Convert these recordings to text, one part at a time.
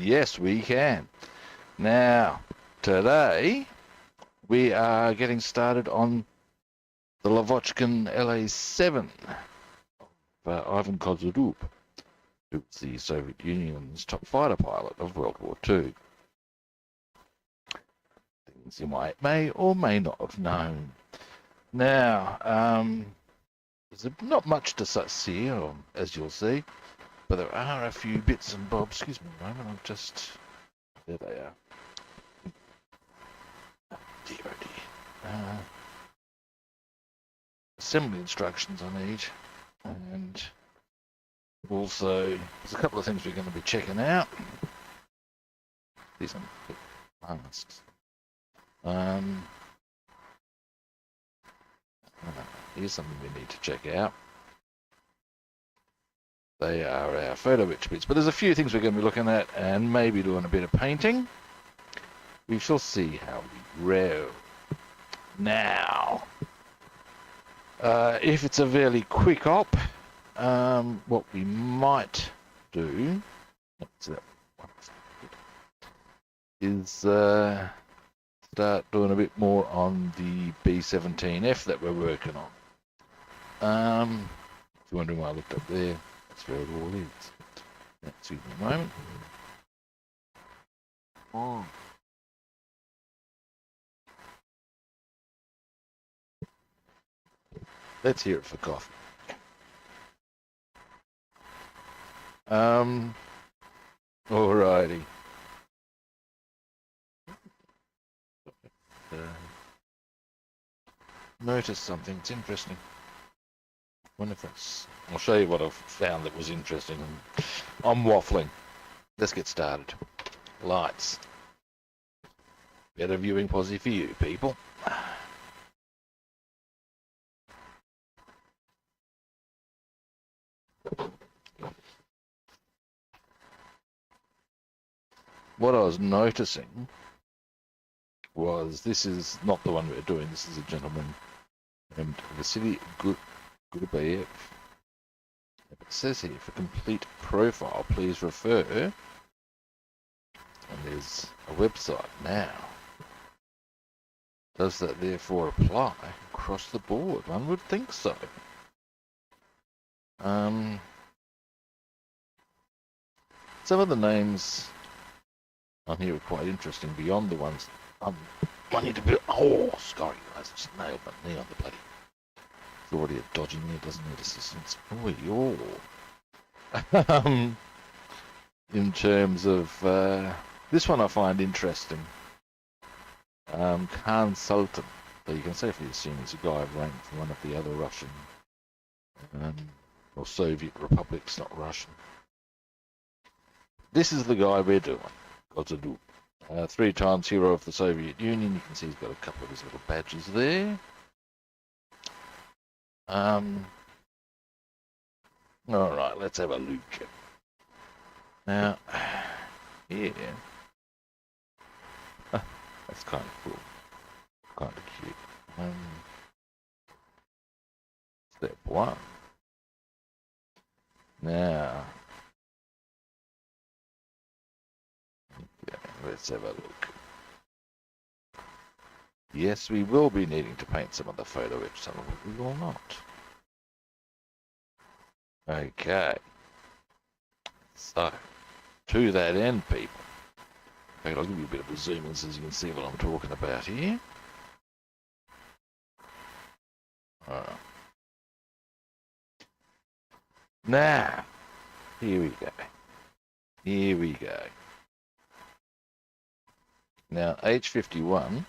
Yes, we can. Now, today we are getting started on the Lavockin LA-7 by Ivan Kozyrub, who was the Soviet Union's top fighter pilot of World War II. Things you may or may not have known. Now, there's not much to see, as you'll see, but there are a few bits and bobs. Excuse me a moment, I'll just... There they are. Oh dear, oh dear. Assembly instructions I need, and also there's a couple of things we're going to be checking out. These are masks. Here's something we need to check out. They are our photo etch bits, but there's a few things we're going to be looking at and maybe doing a bit of painting. We shall see how we row. Now, if it's a fairly quick op, what we might do is start doing a bit more on the B-17F that we're working on. If you're wondering why I looked up there, that's where it all is. Excuse me a moment. Oh. Let's hear it for coffee. Alrighty. Notice something. It's interesting. Wonder if that's... I'll show you what I've found that was interesting. I'm waffling. Let's get started. Lights. Better viewing posse for you, people. What I was noticing was this is not the one we're doing. This is a gentleman named Vasily Gurubayev. It says here, for complete profile, please refer. And there's a website now. Does that therefore apply across the board? One would think so. Some of the names on here are quite interesting beyond the ones I'm wanting to be. Oh, sorry guys, I just nailed my knee on the bloody. It's already a dodgy knee, doesn't need assistance. Oh, you're. In terms of this one, I find interesting. Khan Sultan, but you can safely assume he's a guy of rank from one of the other Russian or Soviet republics, not Russian. This is the guy we're doing. Kozyrub. 3 times hero of the Soviet Union. You can see he's got a couple of his little badges there. Alright, let's have a look. Now, yeah. That's kind of cool. Kind of cute. Step 1. Now, let's have a look. Yes, we will be needing to paint some of the photo etch, some of it we will not. Okay. So, to that end, people. In fact, I'll give you a bit of a zoom in so you can see what I'm talking about here. Alright. Now, here we go. Here we go. Now, H51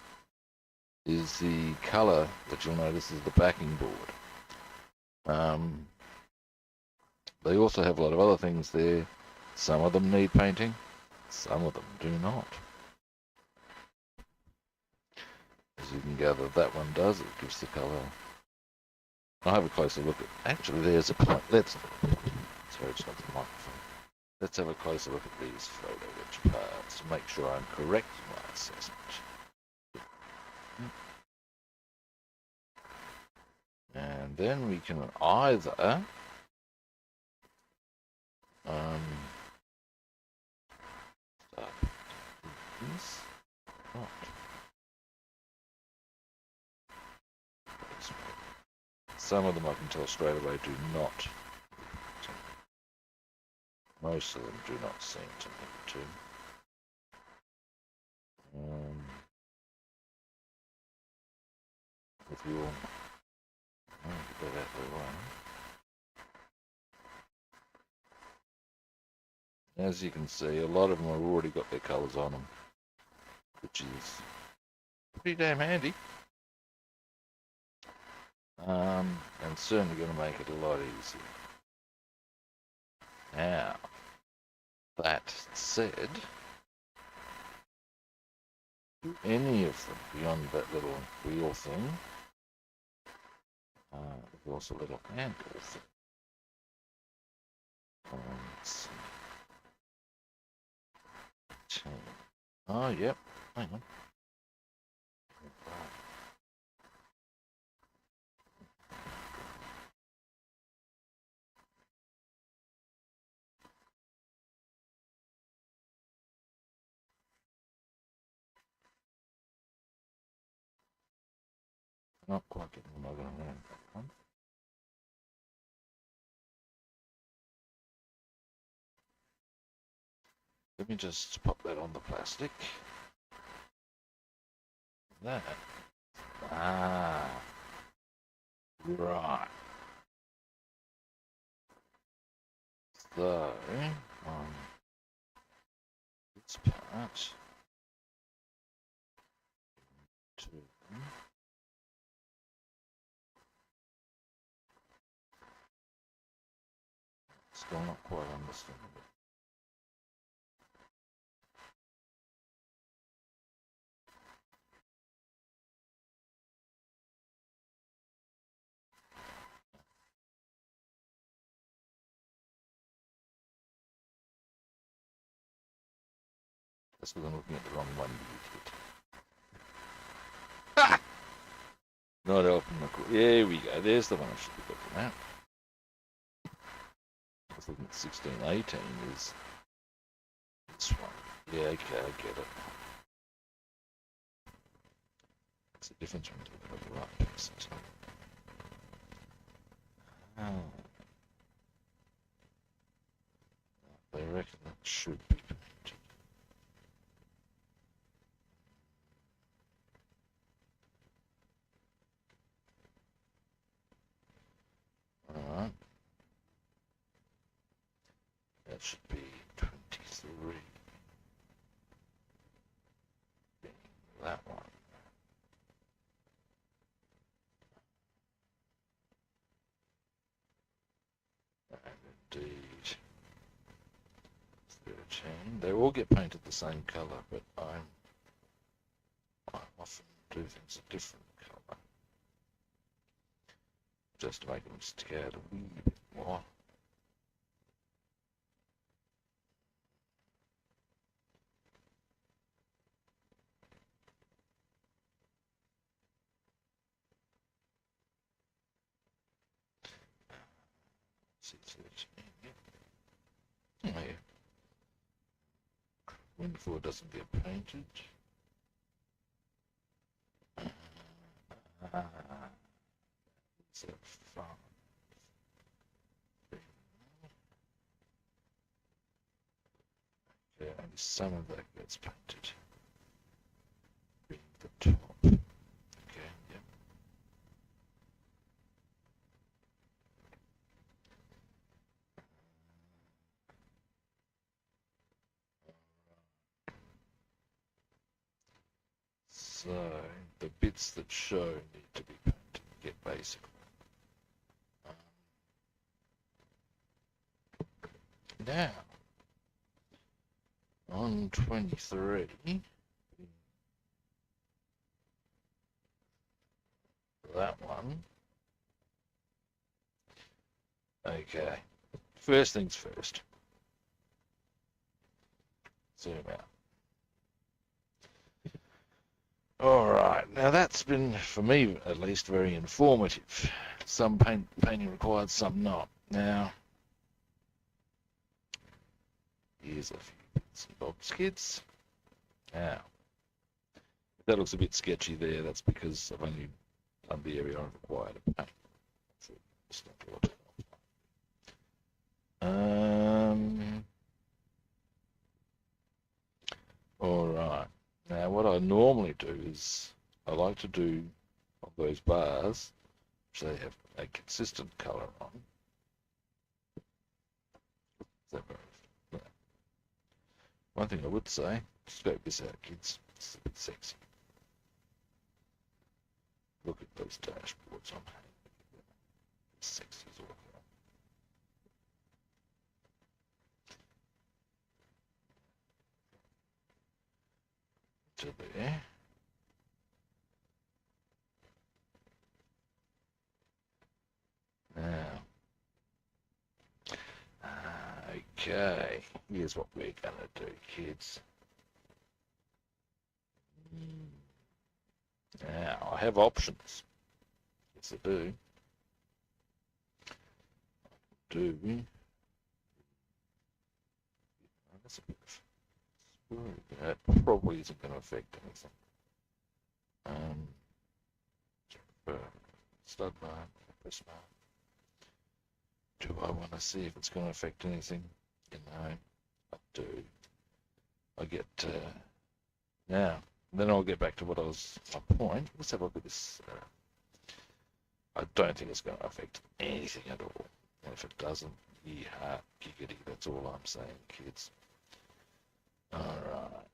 is the colour that you'll notice is the backing board. They also have a lot of other things there. Some of them need painting, some of them do not. As you can gather, that one does. It gives the colour. I'll have a closer look at. Actually, there's a. Let's. Sorry, it's not the microphone. Let's have a closer look at these photo etch parts to make sure I'm correct in my assessment. And then we can either is not. Some of them I can tell straight away do not. Most of them do not seem to need to. With your... Oh, get that out of the way. As you can see, a lot of them have already got their colours on them, which is pretty damn handy. And certainly going to make it a lot easier. Now, that said, do any of them beyond that little wheel thing, there's also a little handle thing. Let's see. Oh, yep. Hang on. Not quite getting the mug on that one. Let me just pop that on the plastic. That. Ah. Right. So, this part. Two. Still not quite understanding it. That's because I'm looking at the wrong one. Ah! Not helping the... There we go. There's the one I should be looking at. I was looking at 1618 is this one. Yeah, okay, I get it. It's the difference when you look at the right person. They reckon that should be painted. Alright. That should be 23. That one. And indeed. 13. They all get painted the same colour, but I often do things a different colour. Just to make them stick out a wee bit more. Oh, yeah. 24 doesn't get painted. It's a fun. Yeah, only some of that gets painted. Being the top. Okay, yep. So, the bits that show need to be painted, get basically. Now, on 23, that one. Okay, first things first. Zoom out. Alright, now that's been, for me at least, very informative. Some painting required, some not. Now, here's a few bits and bobs, kids. Now, if that looks a bit sketchy there, that's because I've only done the area I'm required to paint. All right. Now, what I normally do is I like to do on those bars, which they have a consistent colour on. One thing I would say, scope this out, kids. It's a bit sexy. Look at those dashboards I'm hanging. Sexy as all. To there. Now, okay, here's what we're gonna do, kids. Now, I have options. Yes, I do. That's a bit of, that probably isn't going to affect anything. Stud bar, press bar. Do I want to see if it's going to affect anything? You know, I do. I get now. Then I'll get back to what I was. My point. Let's have a look at this. I don't think it's going to affect anything at all. And if it doesn't, yeah, giggity. That's all I'm saying, kids. All right.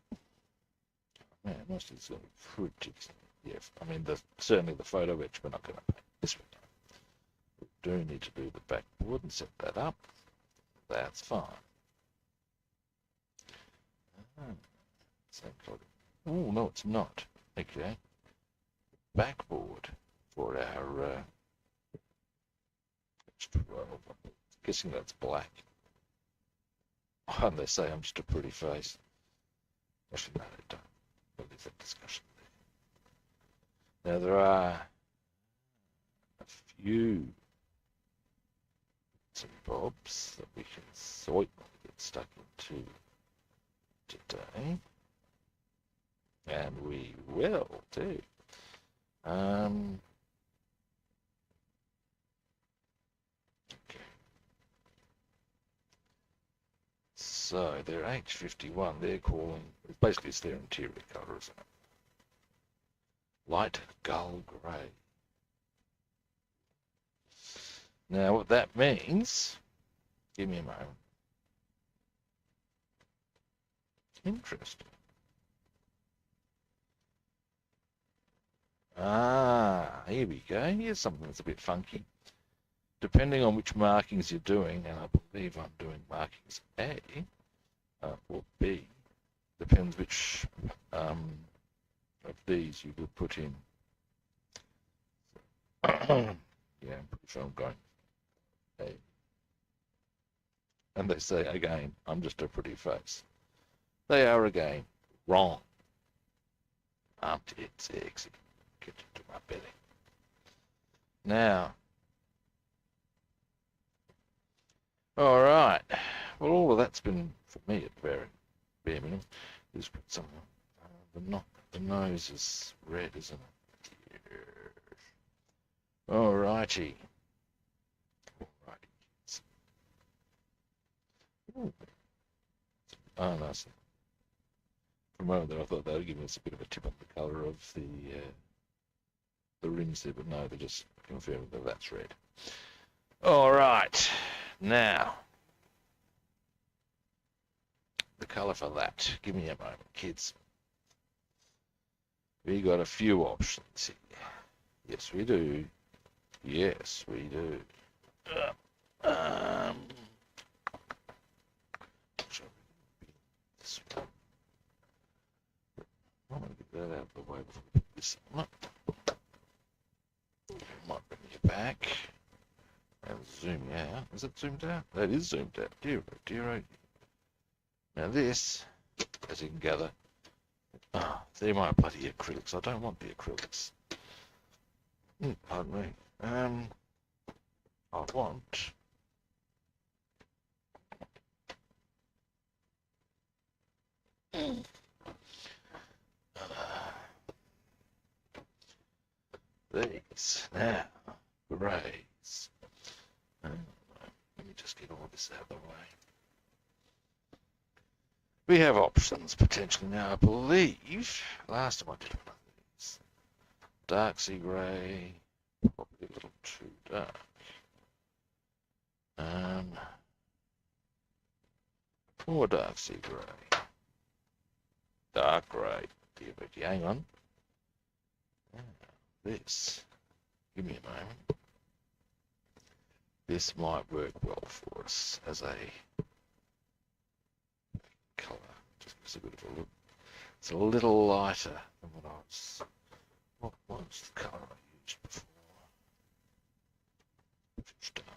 Man, most of these are pretty. Yeah, I mean, certainly the photo etch we're not going to paint this one. We do need to do the backboard and set that up. That's fine. Oh, no, it's not. Okay. Backboard for our H12. I'm guessing that's black. And they say I'm just a pretty face. Actually, no, they don't. We'll leave that discussion there. Now, there are a few bits and bobs that we can certainly get stuck into today. And we will, too. Okay. So, they're H51. They're calling, basically it's their interior colour, isn't it? Light gull grey. Now, what that means, give me a moment. Interesting. Here we go. Here's something that's a bit funky. Depending on which markings you're doing, and I believe I'm doing markings A or B, depends which of these you will put in. Yeah, I'm pretty sure I'm going A. And they say, again, I'm just a pretty face. They are, again, wrong. Aren't it sexy? Get into my belly. Now, all right. Well, all of that's been, for me, at bare minimum. Just put some, the nose is red, isn't it? Yes. All righty. Oh, nice. For a moment there, I thought they were giving us a bit of a tip on the colour of the rims there, but no, they're just confirming that that's red. All right, now the colour for that. Give me a moment, kids. We got a few options here. Yes, we do. Yes, we do. I'm going to get that out of the way before we pick this up. Might bring you back and zoom you out. Is it zoomed out? That is zoomed out. Dear, oh dear. Now this, as you can gather, they're my bloody acrylics. I don't want the acrylics. Pardon me. I want these. Now, greys. Let me just get all this out of the way. We have options potentially now, I believe. Last time I did one of these. Dark sea grey, probably a little too dark. More dark sea grey. Dark grey. Dear Betty, hang on. This. Give me a moment. This might work well for us as a colour. Just gives a bit of a look. It's a little lighter than what I was. What was the colour I used before?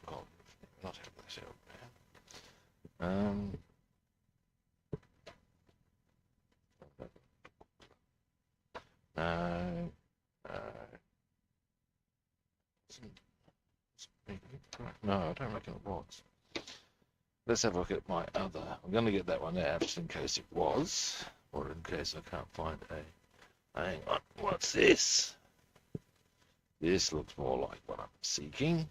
Dark, not have that out now. No, I don't reckon it was. Let's have a look at my other. I'm going to get that one out just in case it was, or in case I can't find a. Hang on, what's this? This looks more like what I'm seeking.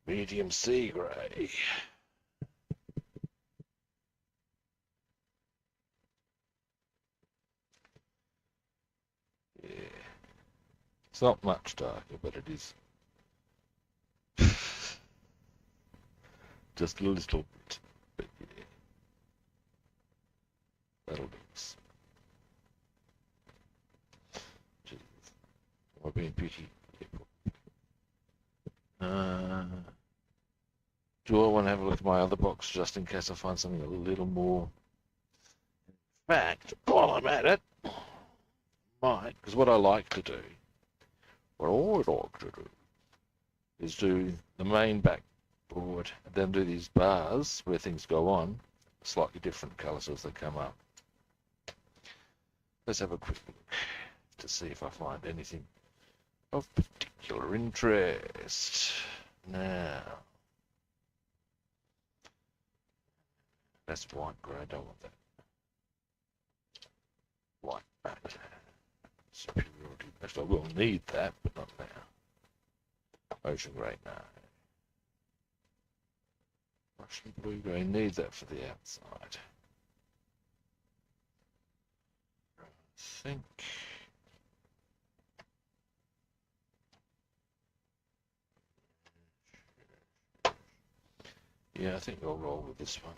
Medium sea grey. Yeah. It's not much darker, but it is just a little bit. But yeah, that'll do us. Jeez. Am I being picky? Yeah. Do I want to have a look at my other box just in case I find something a little more? In fact, while I'm at it, might, because what I like to do, is do the main backboard and then do these bars where things go on, slightly different colours as they come up. Let's have a quick look to see if I find anything of particular interest. Now, that's white grey, I don't want that. White matte. Superiority. Actually, I will need that, but not now. Ocean grey, no. Russian blue grey, need that for the outside. I think. Yeah, I think I'll roll with this one.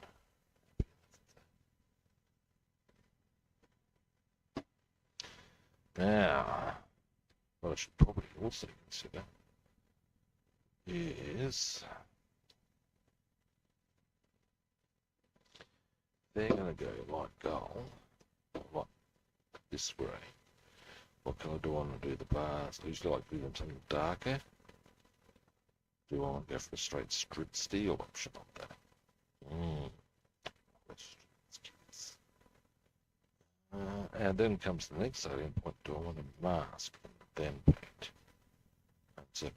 Now, what I should probably also consider is they're going to go light gold, like this grey. What colour do I want to do the bars? I usually like to do them something darker. Do I want to go for the straight strip steel option on that? And then comes the next salient point. Do I want to mask and then paint? That's it.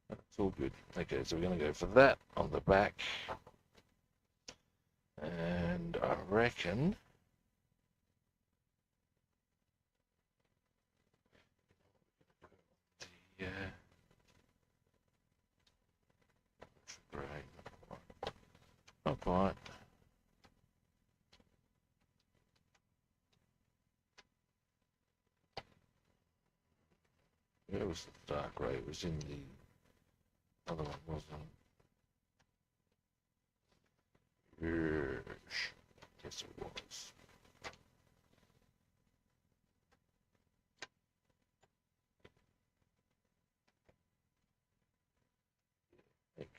That's all good. Okay, so we're going to go for that on the back. And I reckon the great. Not quite. It was the dark grey. It was in the other one, wasn't it? Yes, it was.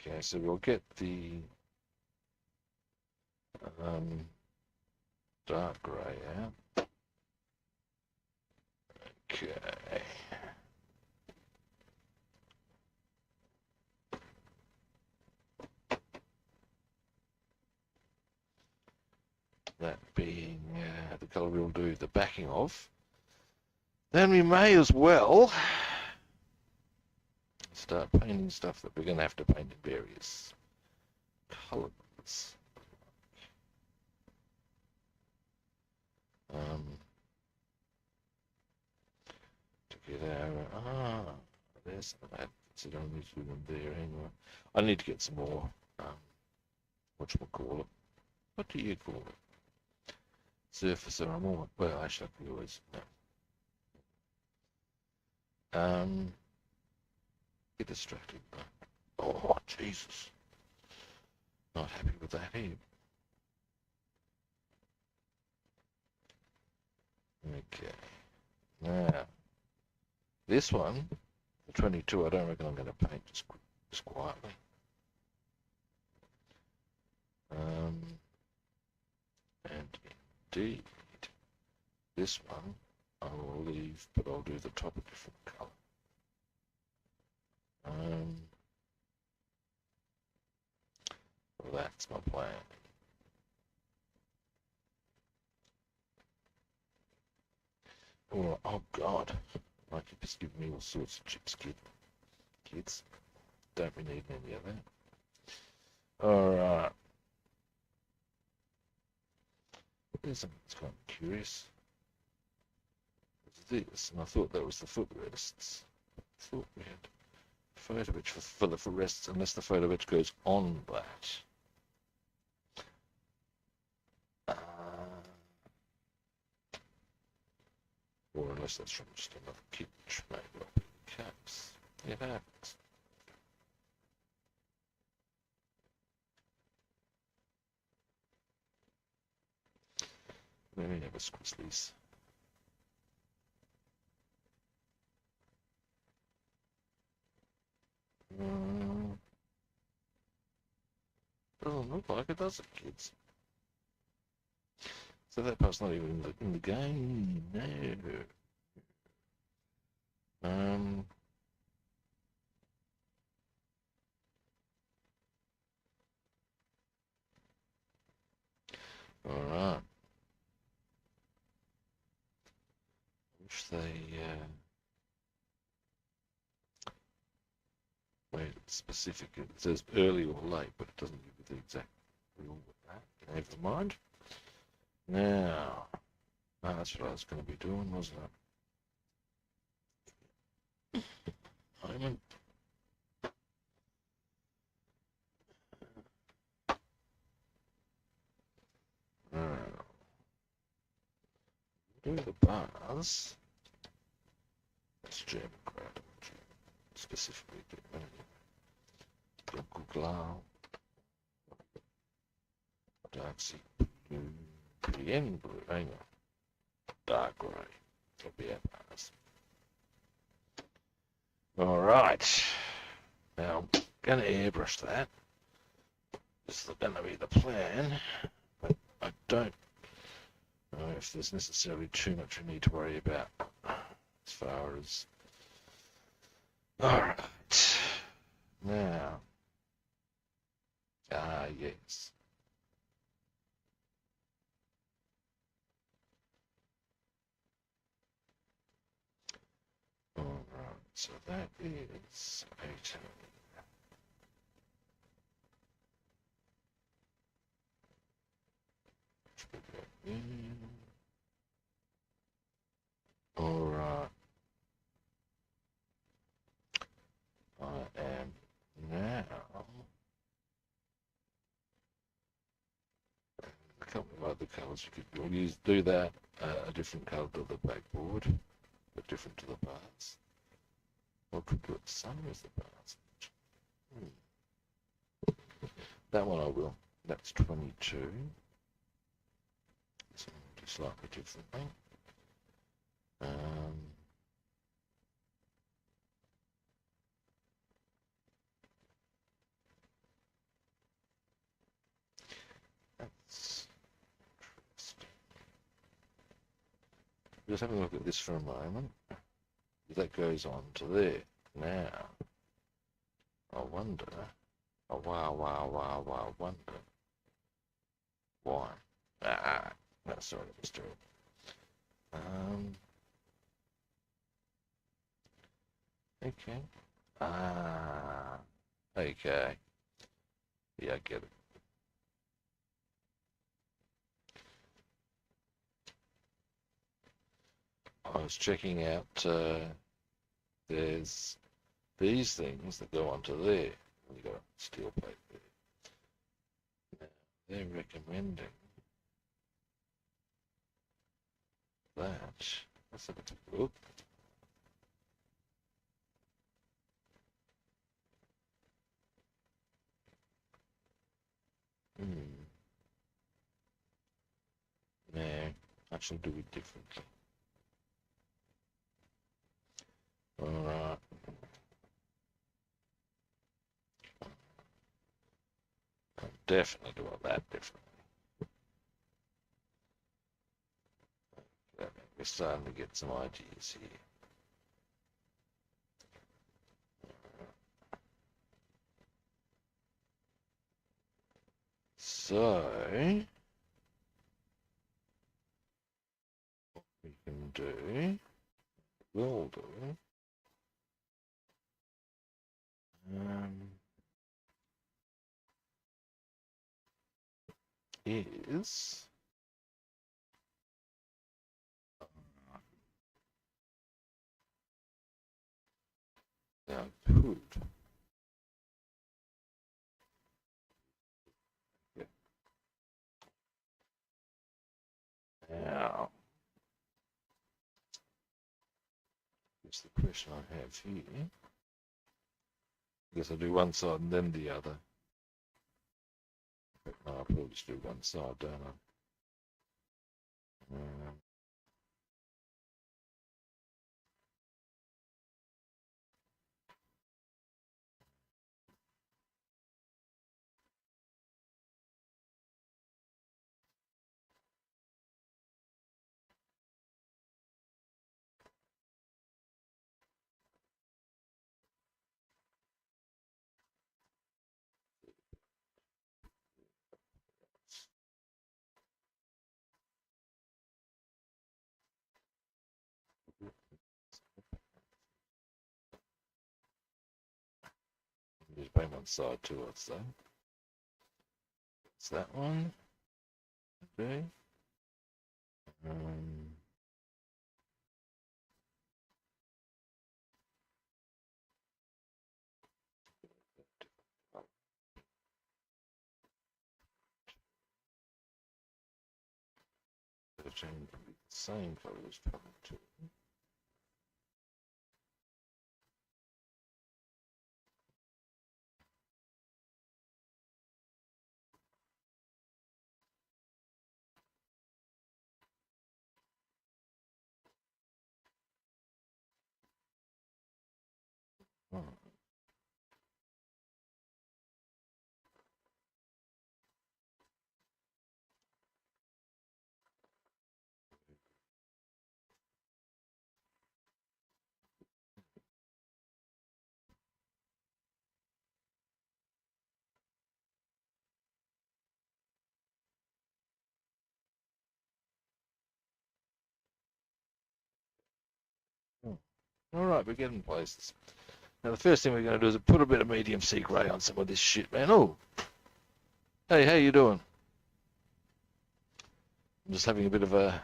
Okay, so we'll get the dark grey out. Okay. That being the colour we'll do the backing of. Then we may as well, start painting stuff that we're going to have to paint in various colours. To get our there's that. So I don't need to do them there anyway. I need to get some more. Whatchamacallit? What do you call it? Surface or more. Well, actually, I could always no. Get distracted. Oh, Jesus. Not happy with that here. Okay. Now, this one, the 22, I don't reckon I'm going to paint just quietly. And indeed, this one I will leave, but I'll do the top a different colour. Well, that's my plan. Oh God, like you just give me all sorts of chips, kids. Don't we need any of that? Alright. There's something that's kind of curious. It's this, and I thought that was the footrests. I thought we had photo edge for the footrests, unless the photo edge goes on that. Or unless that's from just another kit which may well be the case. It happens. Let me have a squizzlies. Doesn't look like it, does it, kids? So that part's not even in the game. No. Alright. Wish they made it specific. It says early or late, but it doesn't give you the exact rule with that. Never mind. Now, that's what I was going to be doing, wasn't it? Moment. Do the bars. That's German crowd. Specifically, Google Glau. Dark sea blue. Brienne blue. Hang on. Dark grey. That'll be our bars. Alright. Now, I'm going to airbrush that. This is going to be the plan. But I don't know if there's necessarily too much we need to worry about as far as... Alright. Now. Yes. Alright, so that is 18. Alright. I am now. A couple of other colours you could do that. A different colour to the backboard, but different to the bars. Or could do it the same as the bars. That one I will. That's 22. So I'll do slightly differently. That's interesting. Just having a look at this for a moment. That goes on to there. Now, I wonder. Oh, wow, wonder. Why? No, sorry, that was terrible. Okay. Ah, okay. Yeah, I get it. I was checking out, there's these things that go onto there. You got a steel plate there. Now, they're recommending that. Let's have a look. No, I shall do it differently. Alright. I'm definitely doing that differently. We're starting to get some ideas here. So, what we can do, will do, is now could. Yeah. Now, here's the question I have here. I guess I'll do one side and then the other. No, I'll probably just do one side, don't I? Just bring one side towards that. It's that one. Okay. The same color as color 2. Oh. All right, we're getting places. Now the first thing we're going to do is put a bit of medium sea grey on some of this shit, man. Oh, hey, how you doing? I'm just having a bit of a,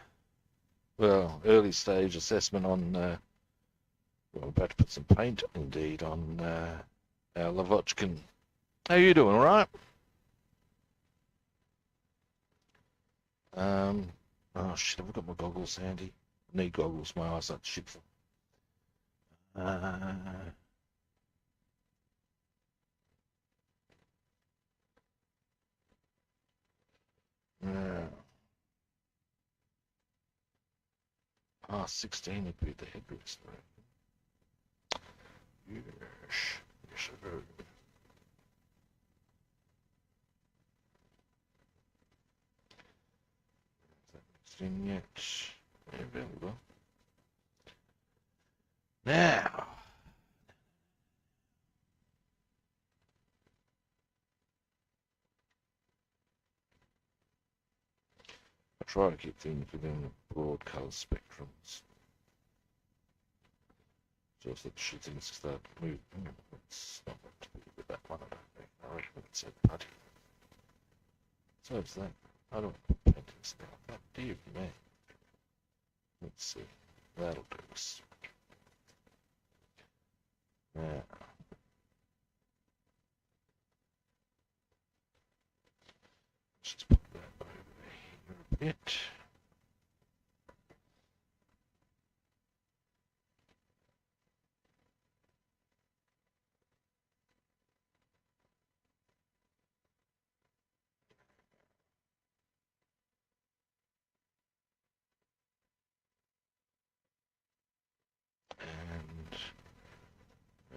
well, early stage assessment on, well, I'm about to put some paint, indeed, on our Lavockin. How you doing, all right? Oh shit, have I got my goggles handy? I need goggles, my eyesight's shit. Yeah. 16 would be the headrest, right? Yes, yes I do. Is that mixed in yet? Yeah, there we go. Now, I try to keep things within the broad colour spectrums. So if the things start moving, it's not meant to be with that one, I don't think. I reckon it's a putty. So it's that. I don't want to put paintings there like that. Dear me. Let's see. That'll do us. Now, let's just put that over here a bit.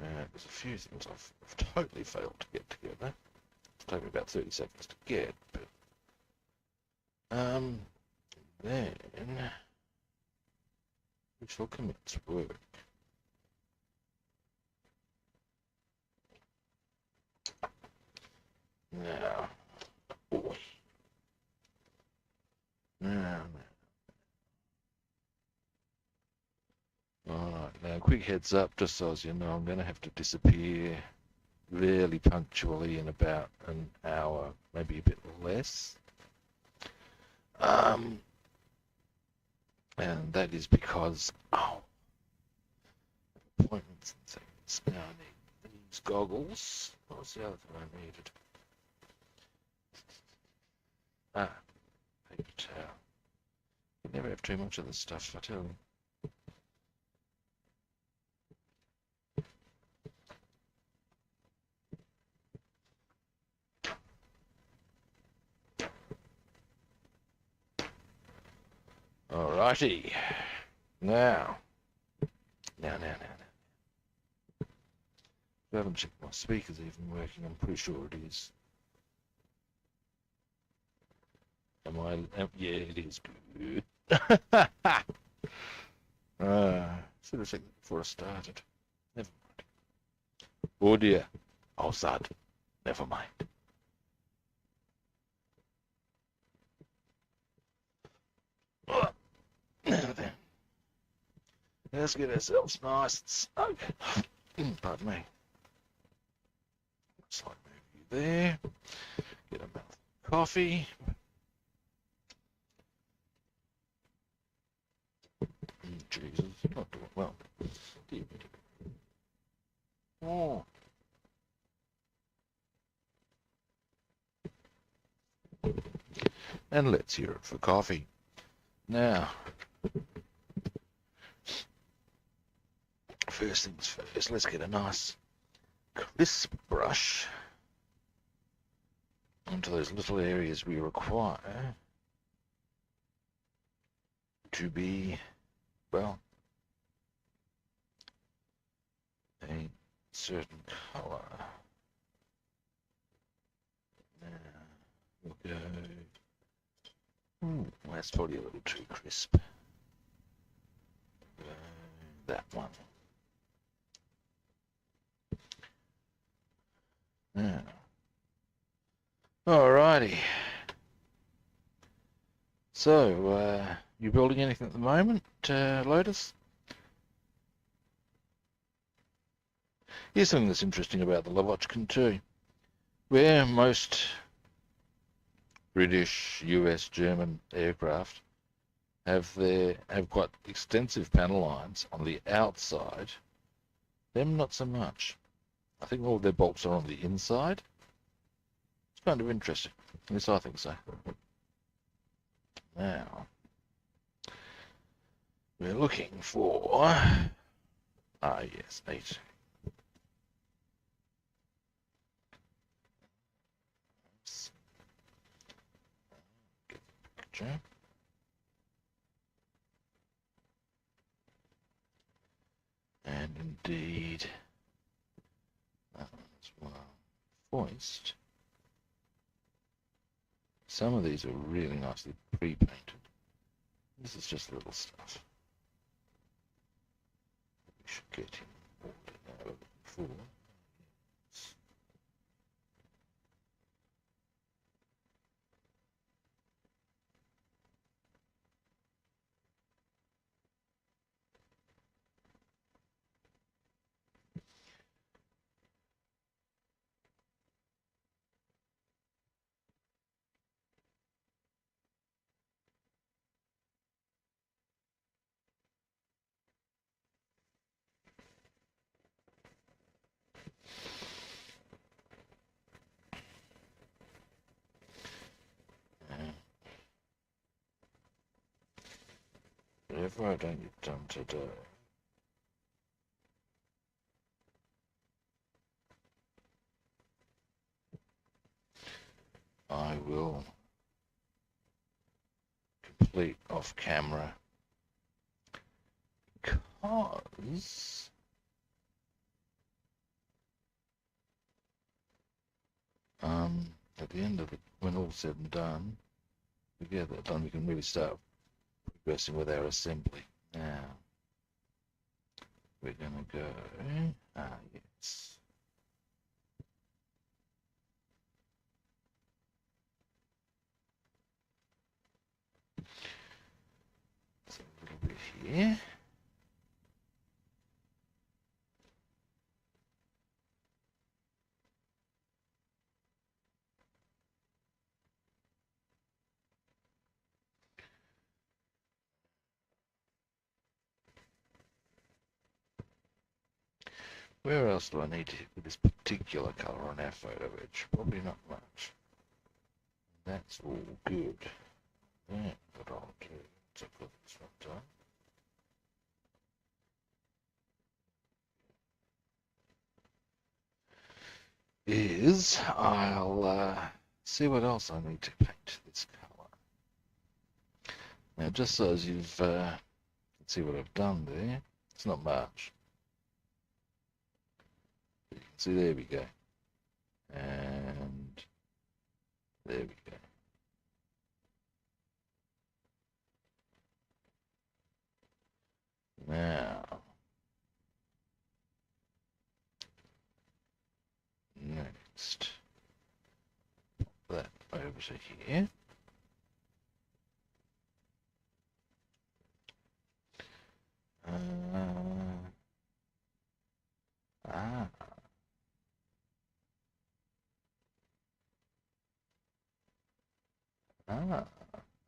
And there's a few things I've totally failed to get together. It's taken me about 30 seconds to get, but then we shall commence work. Now, boy. Now. Alright, now quick heads up, just so as you know, I'm going to have to disappear really punctually in about an hour, maybe a bit less. And that is because, appointments and things. Now I need these goggles. What was the other thing I needed? Paper towel. You never have too much of this stuff, I tell you. Alrighty. Now. I haven't checked my speakers even working. I'm pretty sure it is. Yeah, it is good. Should have checked it before I started. Never mind. Oh dear. Oh, sad. Never mind. Now then. Let's get ourselves nice and snug. Pardon me. Slight move you there. Get a mouth of coffee. Jesus, not doing well. Dear me. Oh. And let's hear it for coffee. Now, first things first, let's get a nice crisp brush onto those little areas we require to be, well, a certain colour. Now, we'll go, that's probably a little too crisp. That one. Yeah. Alrighty. So, you building anything at the moment, Lotus? Here's something that's interesting about the Lavockin too. Where most British, US, German aircraft have quite extensive panel lines on the outside, them not so much. I think all their bolts are on the inside. It's kind of interesting. Yes, I think so. Now, we're looking for, yes, 8. Get the picture. And indeed, that one's well foist. Some of these are really nicely pre-painted. This is just little stuff. We should get him ordered now before. whatever don't you done today? I will complete off camera because at the end of it, when all's said and done, we get that done, we can really start progressing with our assembly. Now we're gonna go, yes. So a little bit here. Where else do I need to hit with this particular colour on our photo edge? Probably not much. That's all good. Yeah, what I'll do, so I've got this one done. Is I'll see what else I need to paint this colour. Now, just so as you've can see what I've done there, it's not much. You can see, there we go, and there we go. Now, next, pop that over to here.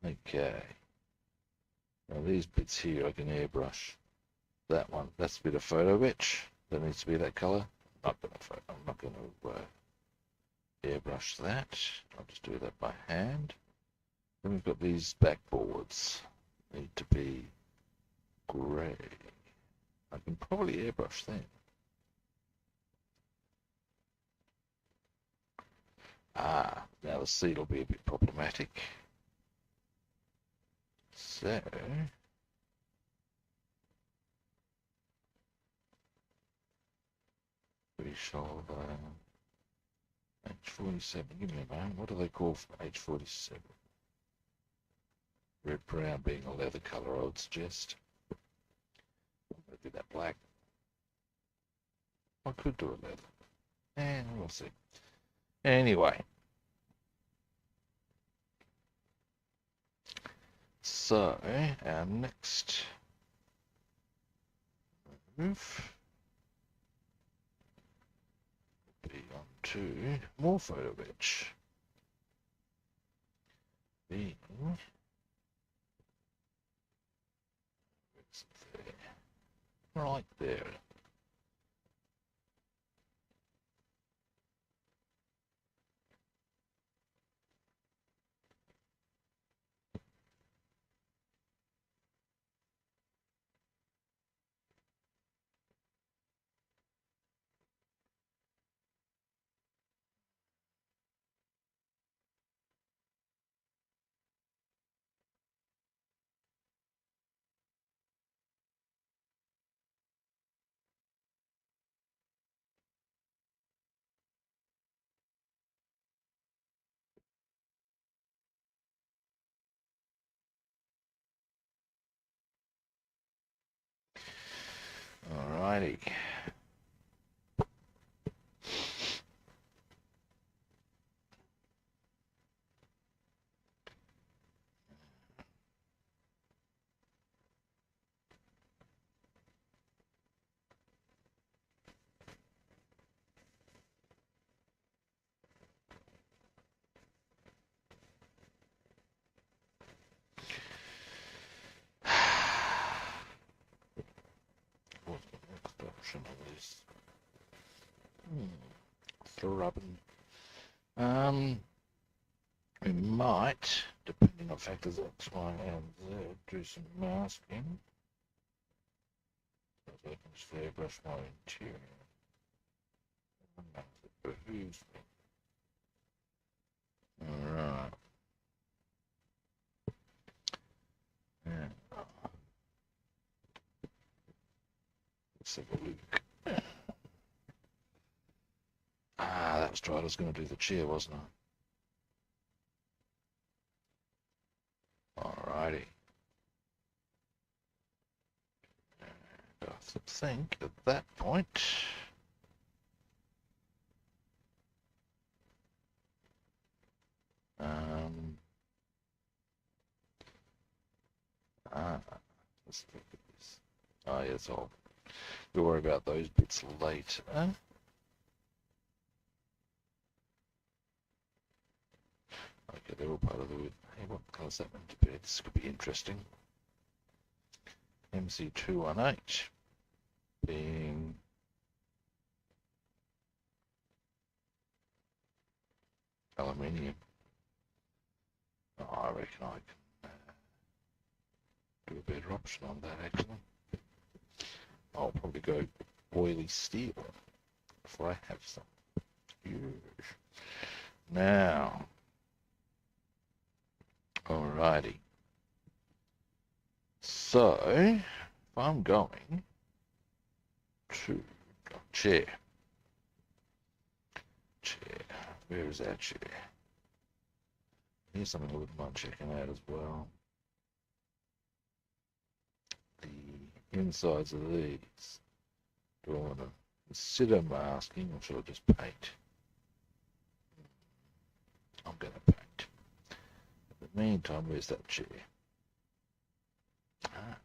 Okay. Now these bits here I can airbrush. That one, that's a bit of photo etch. That needs to be that colour. I'm not going to airbrush that. I'll just do that by hand. Then we've got these backboards. Need to be grey. I can probably airbrush them. Now the seat will be a bit problematic. So we shall H47. Give me a moment. What do they call H47? Red brown being a leather colour, I would suggest. I'll do that black. I could do a leather. And we'll see. Anyway. So, our next move will be on to more photo etch. Being there. Right there. Alrighty. Thrubbing. We might, depending on factors X, Y, and Z, do some masking. just airbrush my interior. It behooves me. Alright. Yeah. Let's have a look. Ah, that was right. I was going to do the chair, wasn't I? Alrighty. And I think at that point, let's look at this. Oh, yes, we'll worry about those bits later. Okay, they're all part of the wood. Hey, what colour's that meant to be? This could be interesting. MC218 being aluminium. Oh, I reckon I can do a better option on that actually. I'll probably go oily steel before I have some. Yes. Now, alrighty. So, if I'm going to chair, where is our chair? Here's something I wouldn't mind checking out as well. The insides of these. Do I want to consider masking or should I just paint? I'm going to paint. In the meantime, where's that chair? Ah.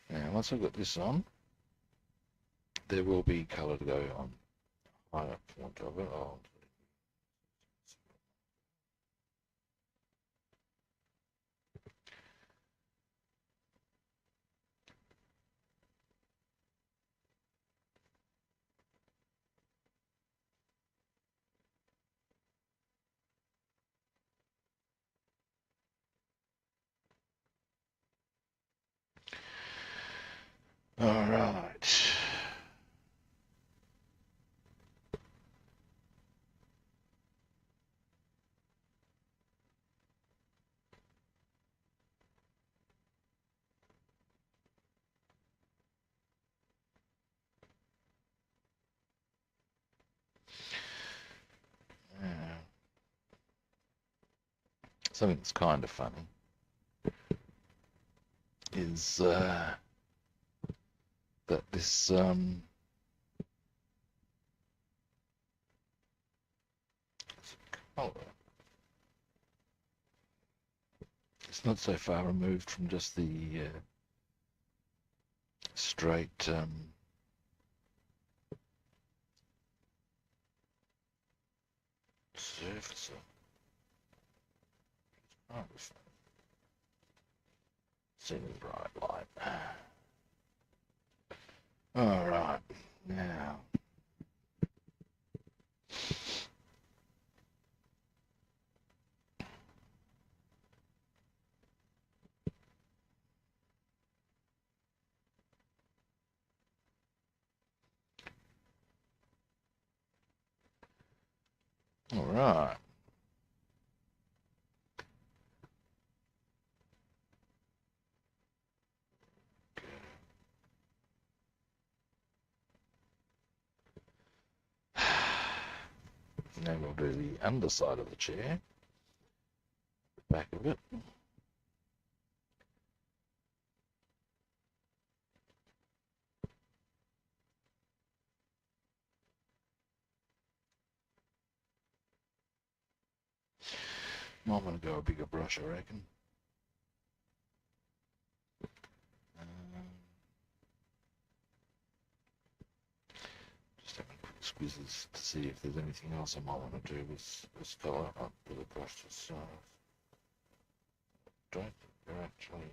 Now, once I've got this on, there will be colour to go on higher point of it. All right. Something that's kind of funny is that this colour, it's not so far removed from just the straight surface. Kind of seen in bright light. All right, now. All right. Now we'll do the underside of the chair, the back of it. I'm going to go a bigger brush, I reckon. Just having quick squizzes to see if there's anything else I might want to do with this colour with the brush itself. Don't think there actually is.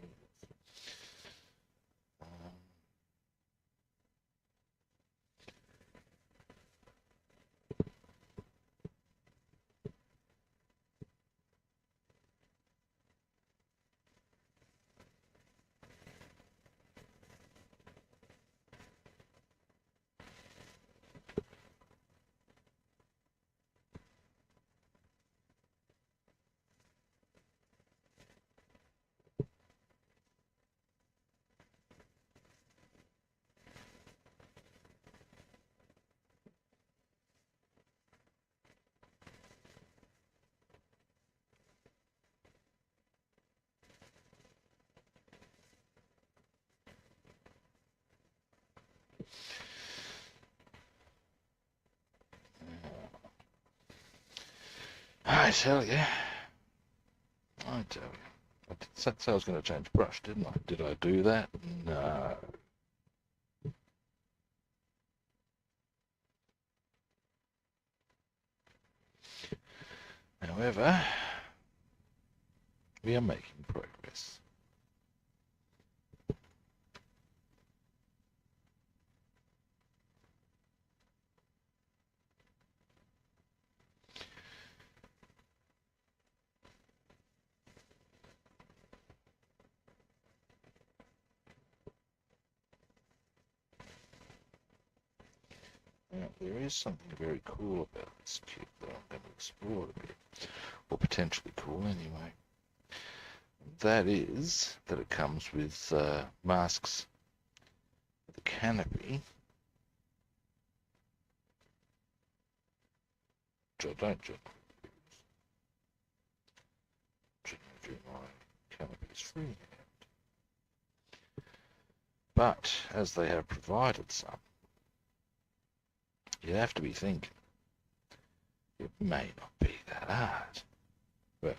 I tell you. I tell you. I did say I was going to change brush, didn't I? Did I do that? No. However, we are making progress. Now, there is something very cool about this kit that I'm going to explore a bit, or potentially cool anyway. That is that it comes with masks with a canopy, which I don't generally use. Generally do my canopies freehand. But as they have provided some, you have to be thinking, it may not be that hard. Well,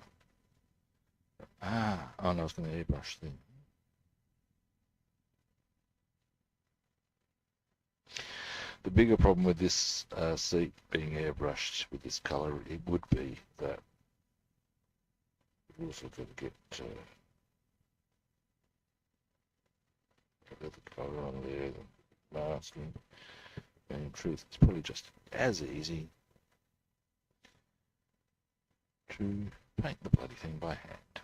oh no, I was going to airbrush them. The bigger problem with this seat being airbrushed with this colour, it would be that you've also got to get the colour on there, the masking. And in truth, it's probably just as easy to paint the bloody thing by hand.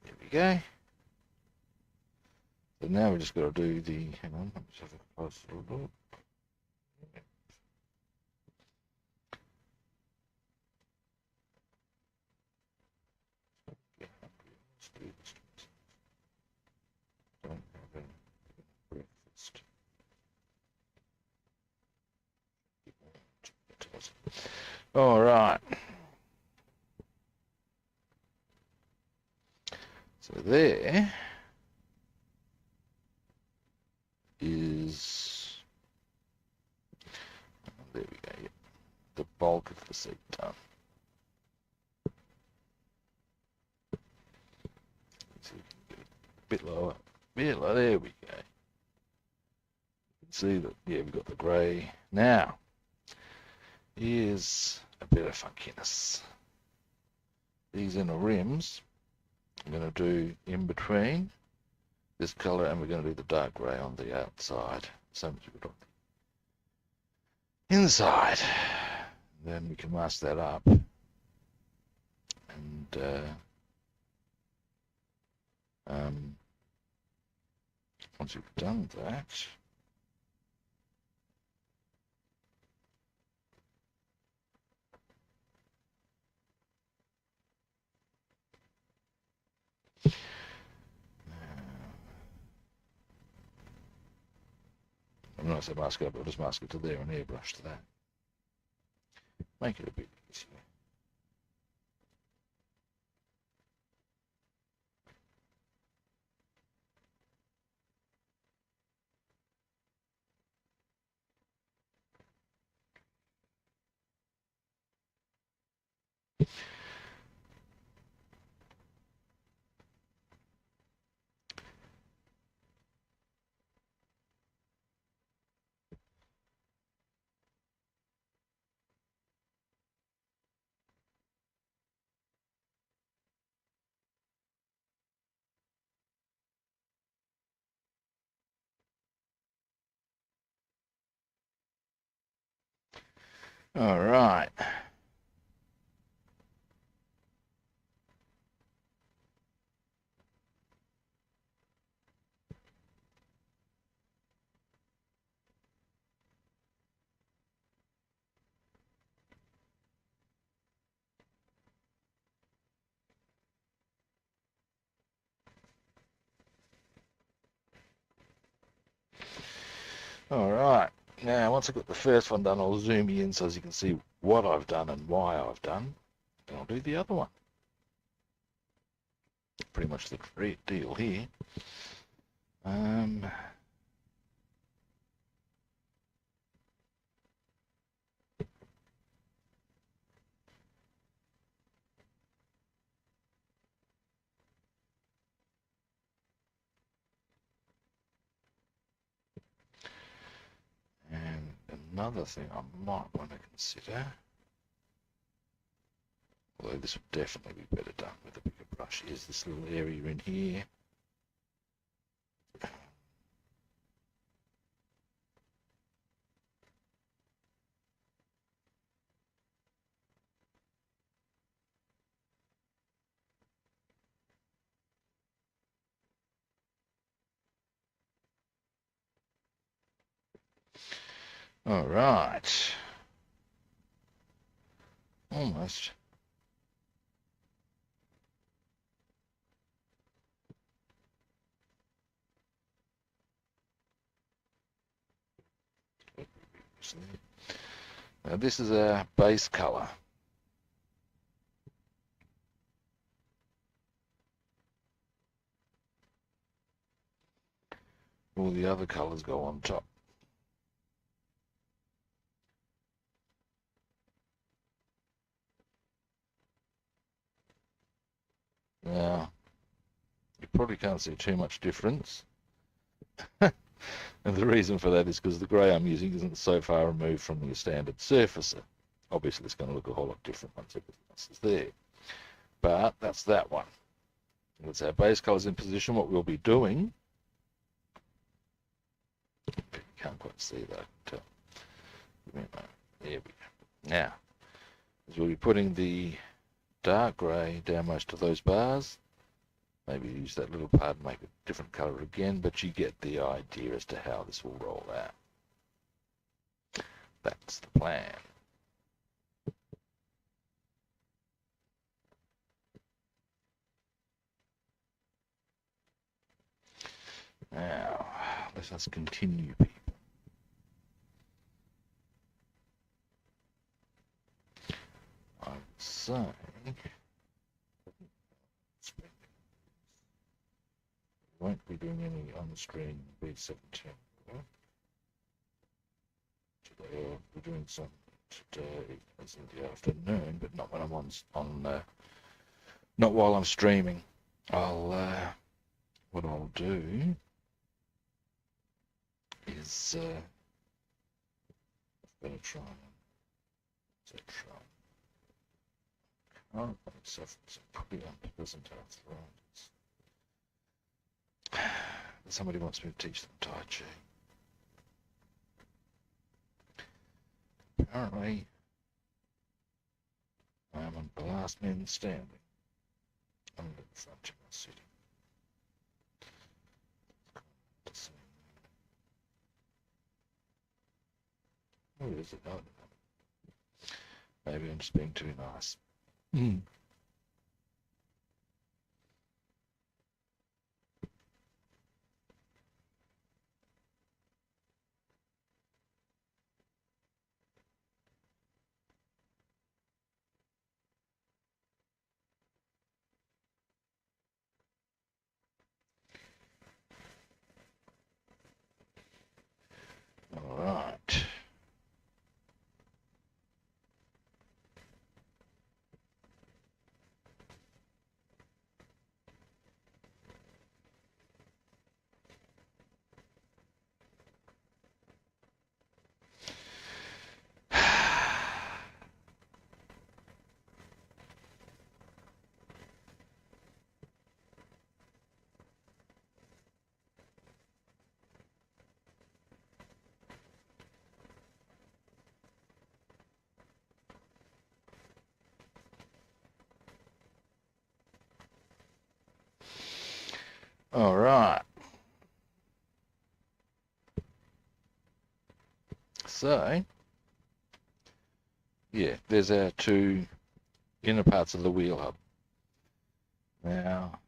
There we go. So now we just got to do the, hang on, let me just have a closer look. Breakfast. All right. So there is, there we go, the bulk of the seat done. So we can get a bit lower, there we go. You can see that, yeah, we've got the grey. Now, here's a bit of funkiness. These inner rims, I'm going to do in between this colour, and we're going to do the dark grey on the outside. Same as we got on the inside. Then we can mask that up. And once we've done that, I'm not going to say mask it up, I'll just mask it to there and airbrush to that. Make it a bit easier. All right. All right. Now, once I've got the first one done, I'll zoom in so as you can see what I've done and why I've done. Then I'll do the other one. Pretty much the great deal here. And another thing I might want to consider, although this would definitely be better done with a bigger brush, is this little area in here. All right. Almost. Now this is our base color. All the other colors go on top. Now, you probably can't see too much difference. And the reason for that is because the grey I'm using isn't so far removed from your standard surfacer. Obviously, it's going to look a whole lot different once everything else is there. But that's that one. That's our base colours in position. What we'll be doing, you can't quite see that. There we go. Now, is we'll be putting the dark grey down most of those bars. Maybe use that little part and make a different colour again, but you get the idea as to how this will roll out. That's the plan. Now, let us continue, people. I would say we won't be doing any on-screen B17. Today we're doing some today as in the afternoon, but not when I'm on not while I'm streaming. What I'll do is I'm going to try and can't suffer some pretty unpleasant arthritis. Somebody wants me to teach them Tai Chi. Apparently, I am on the last man standing under the front of my city. Oh, is it? No, maybe I'm just being too nice. All right. All right. So, yeah, there's our two inner parts of the wheel hub. Now,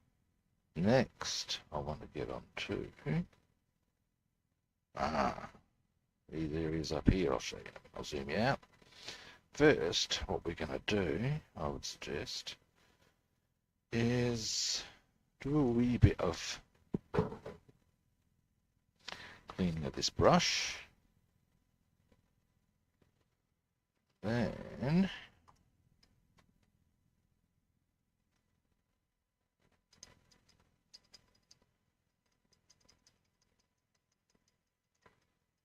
next, I want to get on to these areas up here. I'll show you. I'll zoom you out. First, what we're going to do, I would suggest, is do a wee bit of cleaning of this brush. Then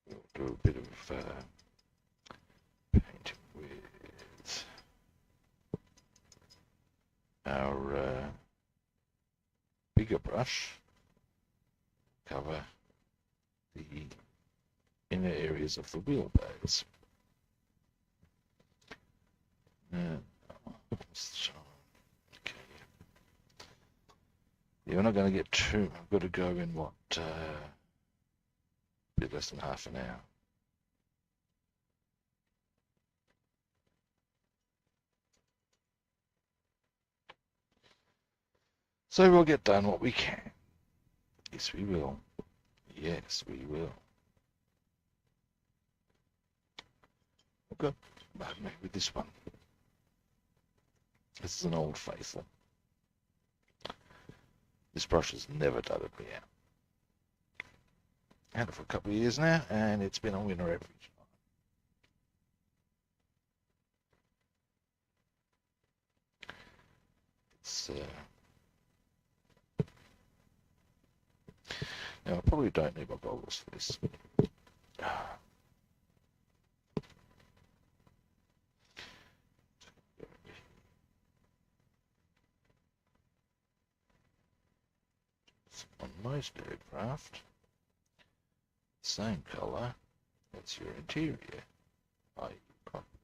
we'll do a bit of painting with our bigger brush. Cover the inner areas of the wheelbase. Okay. Yeah, we're not going to get too. I've got to go in what a bit less than half an hour. So we'll get done what we can. Yes, we will. Yes, we will. Okay, maybe with this one. This is an old faithful. This brush has never done me out. Had it for a couple of years now, and it's been a winner every time. It's now I probably don't need my goggles for this. On most aircraft, same colour, that's your interior, i.e. cockpit.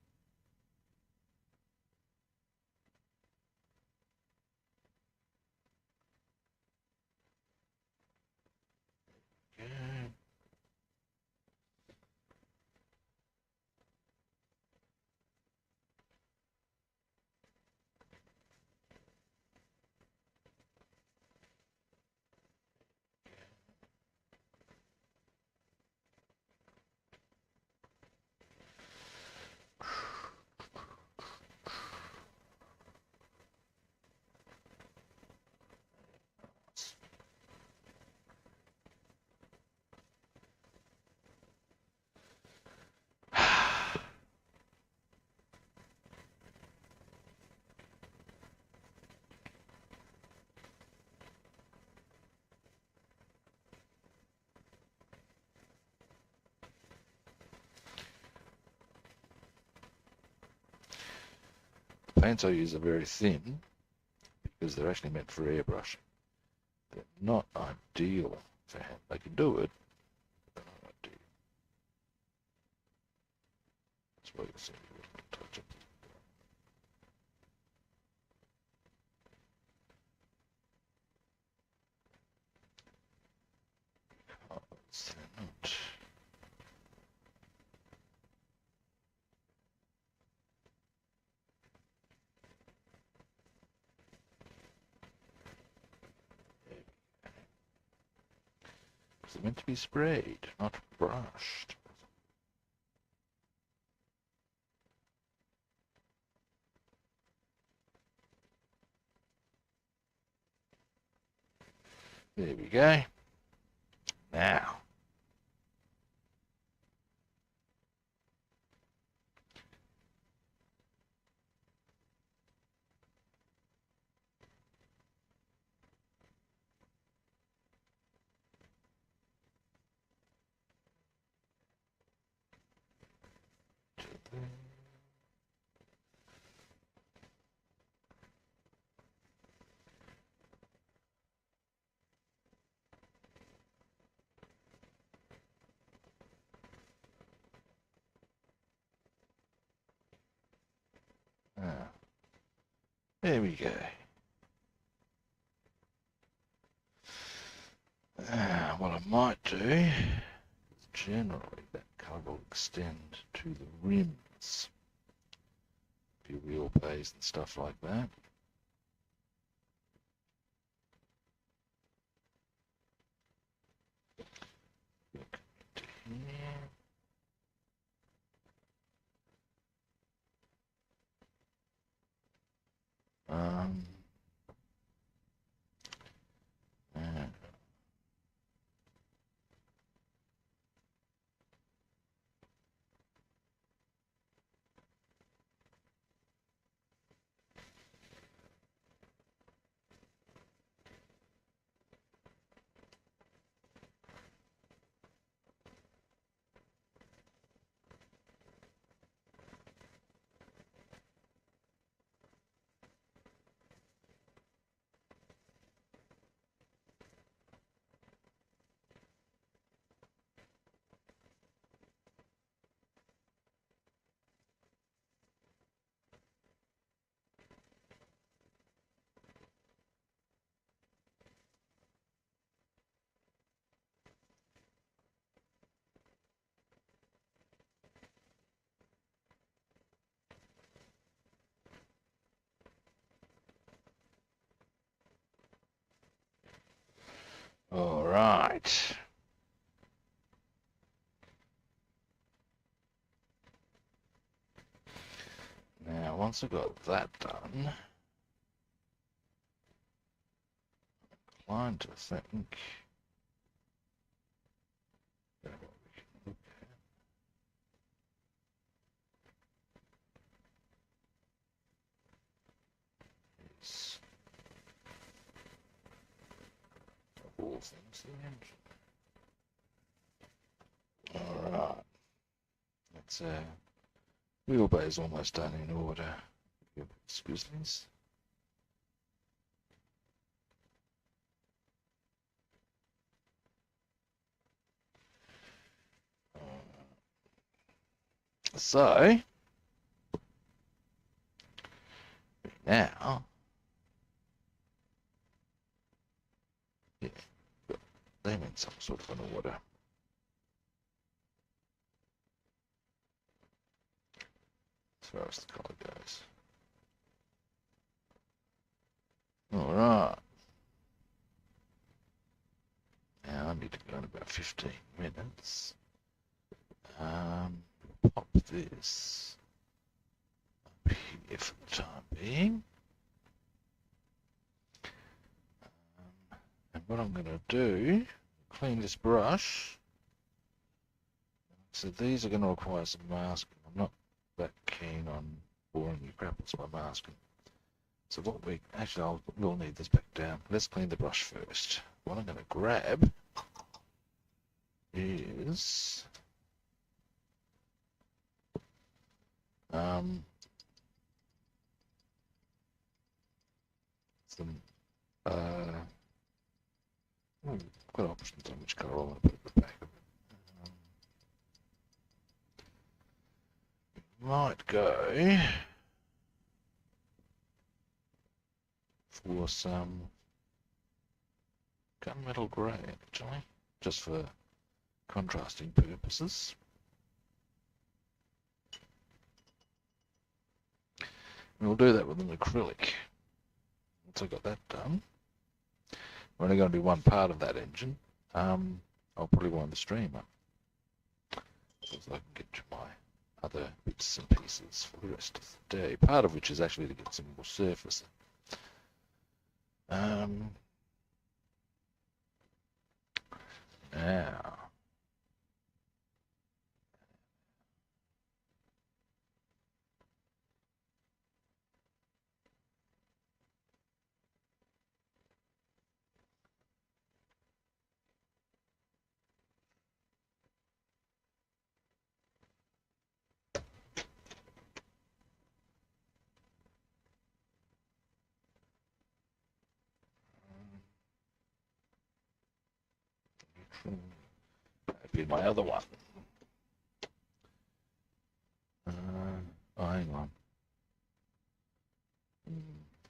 Okay. The paints I use are very thin because they're actually meant for airbrushing. They're not ideal for hand. They can do it, but not ideal. That's why you see a touch of cards. They're not. They're meant to be sprayed, not brushed. There we go. Now, there we go. might do is generally that colour will extend to the rims of your wheelbase and stuff like that. Look into here. And all right. Now, once I've got that done, I'm inclined to think that what we can look at is, of all things, the engine. All right. That's wheelbase almost done in order. Excuse me. So now, yeah, got them in some sort of an order. As far as the colour goes. All right. Now I need to go in about 15 minutes. Pop this up here for the time being. And what I'm going to do, clean this brush. So these are going to require some masking. I'm not that keen on boring your crapples by masking. So what we, actually we'll need this back down. Let's clean the brush first. What I'm going to grab is some got options on which colour I want to put at the back of it. Might go for some gunmetal grey actually, just for contrasting purposes. And we'll do that with an acrylic. Once I got that done, we're only going to do one part of that engine. I'll probably wind the stream up so I can get to my other bits and pieces for the rest of the day. Part of which is actually to get some more surface. Now, that'd be my other one. Oh, hang on.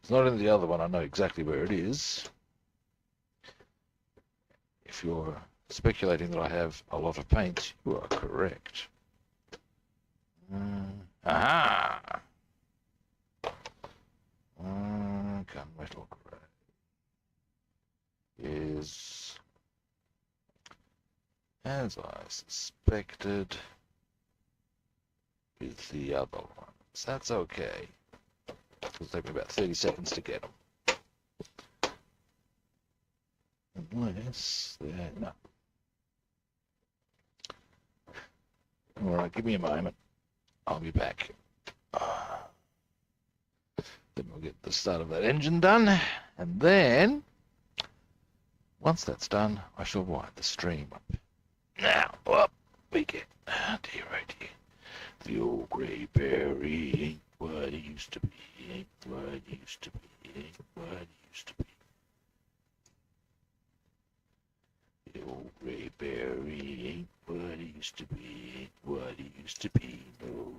It's not in the other one. I know exactly where it is. If you're speculating that I have a lot of paints. You are correct. Aha! Gunmetal grey is, as I suspected, is the other ones. That's okay. It'll take me about 30 seconds to get them. Unless they're... no. Alright, give me a moment. I'll be back. Then we'll get the start of that engine done. And then, once that's done, I shall wind the stream up. Now, up we get. Oh dear, oh dear. The old grey berry ain't what it used to be. Ain't what it used to be. Ain't what it used to be. The old grey berry ain't what it used to be. Ain't what it used to be. No.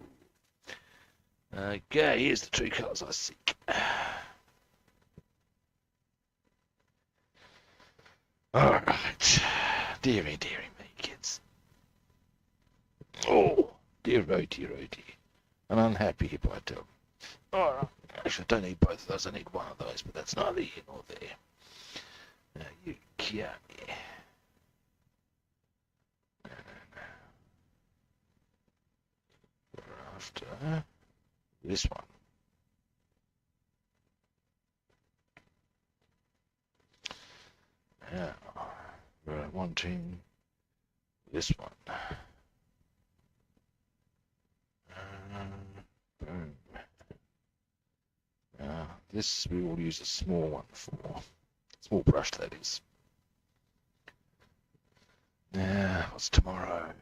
Okay, here's the two colours I seek. Alright. Dearie, dearie me, kids. Oh, dear, oh dear, oh dear. An unhappy hippo. Alright. Actually, I don't need both of those. I need one of those, but that's neither here nor there. Now, you can't. We're after this one. Now, we're wanting this one. Boom. Now, this we will use a small one for. Small brush, that is. Now, what's tomorrow?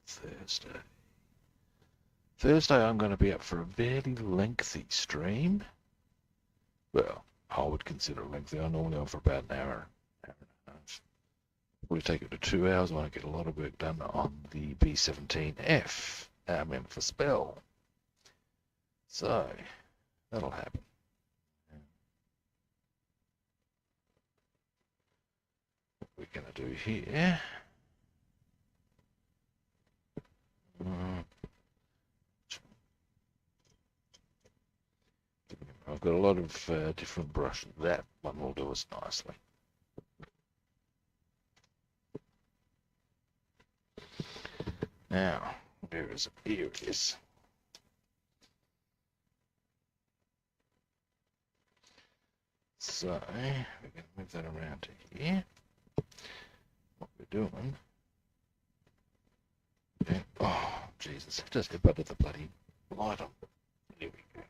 Thursday. Thursday I'm going to be up for a fairly lengthy stream. Well, I would consider it lengthy. I normally on for about an hour and a half. We'll take it to 2 hours when I get a lot of work done on the B-17F, for spell. So, that'll happen. What we're going to do here... I've got a lot of different brushes. That one will do us nicely. Now, where is it? Here it is. So, we're going to move that around to here. What we're doing... Okay. Oh, Jesus. Just headbutted the bloody light on. Here we go.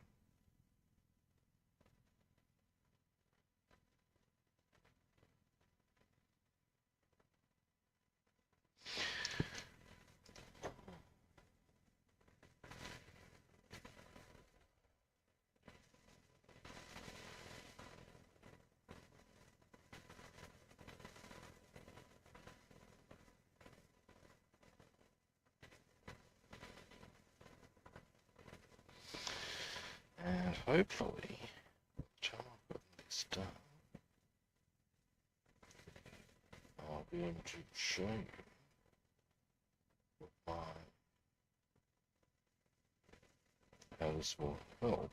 And hopefully, by the time I've gotten this done, I'll be able to show you how this will help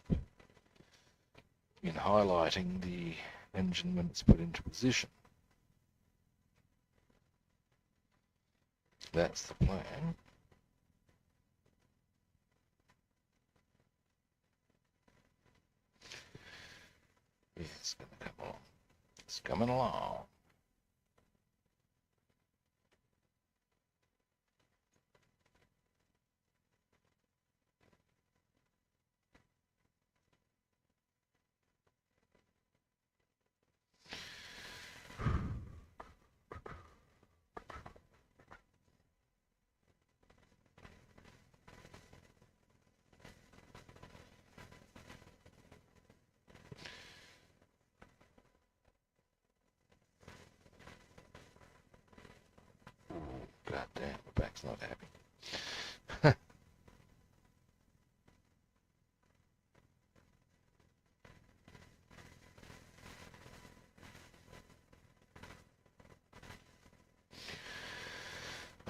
in highlighting the engine when it's put into position. That's the plan. Yeah, it's going to come along. It's coming along. God damn, my back's not happy.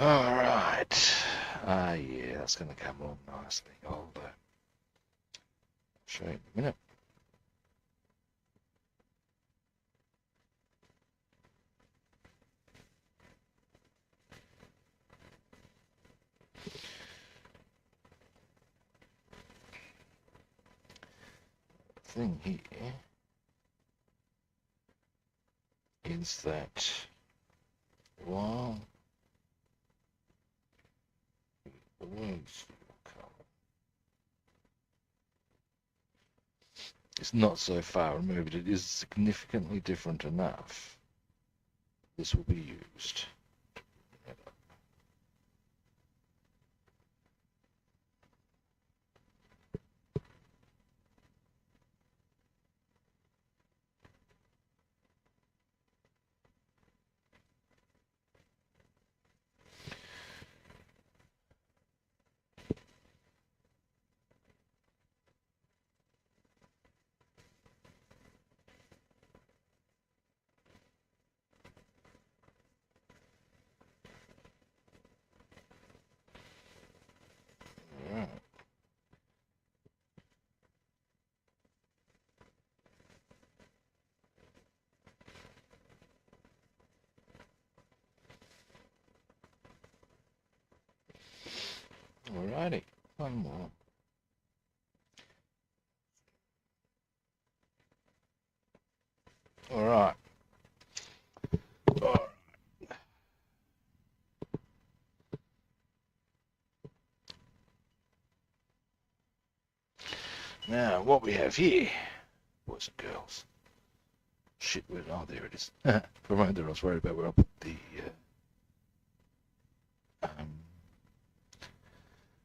All right. Yeah, that's going to come along nicely. I'll show you in a minute. Thing here is that while the words it's not so far removed, it is significantly different enough. This will be used. Alrighty, one more. All right. Now, what we have here, boys and girls. Shit, oh, there it is. For a moment there, I was worried about where I put the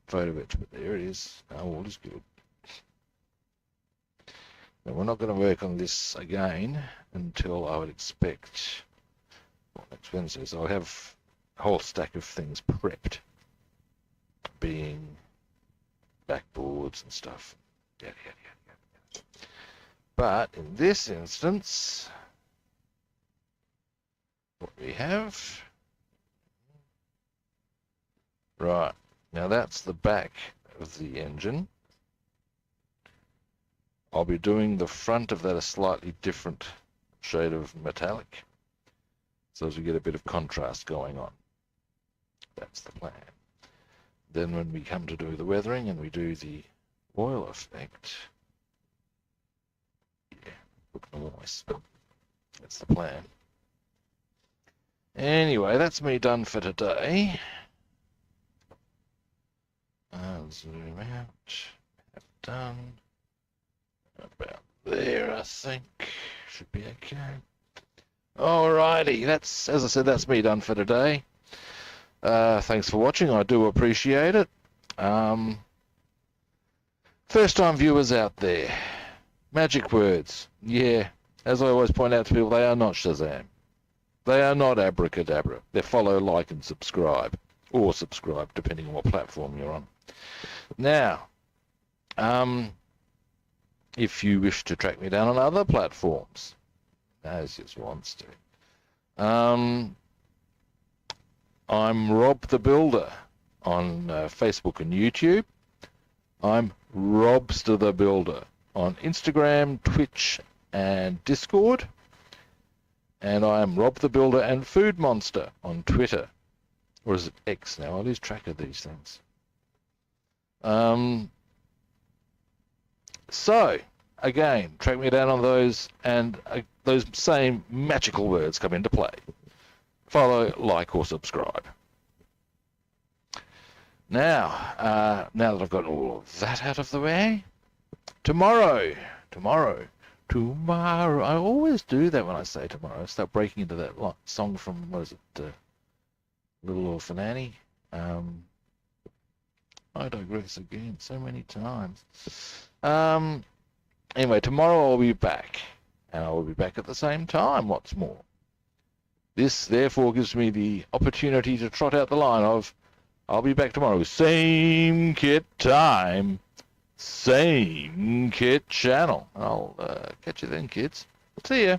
photo etch, but there it is. Now all is good. Now, we're not going to work on this again until I would expect next Wednesday. So I have a whole stack of things prepped, being backboards and stuff. Yeah. But in this instance, what we have, right, now that's the back of the engine. I'll be doing the front of that a slightly different shade of metallic, so as we get a bit of contrast going on. That's the plan. Then when we come to do the weathering and we do the oil effect, yeah, looking nice. That's the plan. Anyway, that's me done for today. I'll zoom out. Have done about there, I think. Should be okay. Alrighty, that's, as I said, that's me done for today. Thanks for watching. I do appreciate it. First-time viewers out there, magic words. Yeah, as I always point out to people, they are not Shazam. They are not abracadabra. They're follow, like, and subscribe. Or subscribe, depending on what platform you're on. Now, if you wish to track me down on other platforms, as just wants to, I'm Rob the Builder on Facebook and YouTube. I'm Robster the Builder on Instagram, Twitch, and Discord. And I am Rob the Builder and Food Monster on Twitter. Or is it X now? I lose track of these things. So, again, track me down on those, and those same magical words come into play. Follow, like, or subscribe. Now, now that I've got all of that out of the way, tomorrow, I always do that when I say tomorrow. I start breaking into that song from, what is it, Little Orphan Annie. I digress again so many times. Anyway, tomorrow I'll be back, and I will be back at the same time, what's more. This, therefore, gives me the opportunity to trot out the line of, I'll be back tomorrow, same kit time, same kit channel. I'll catch you then, kids. See ya.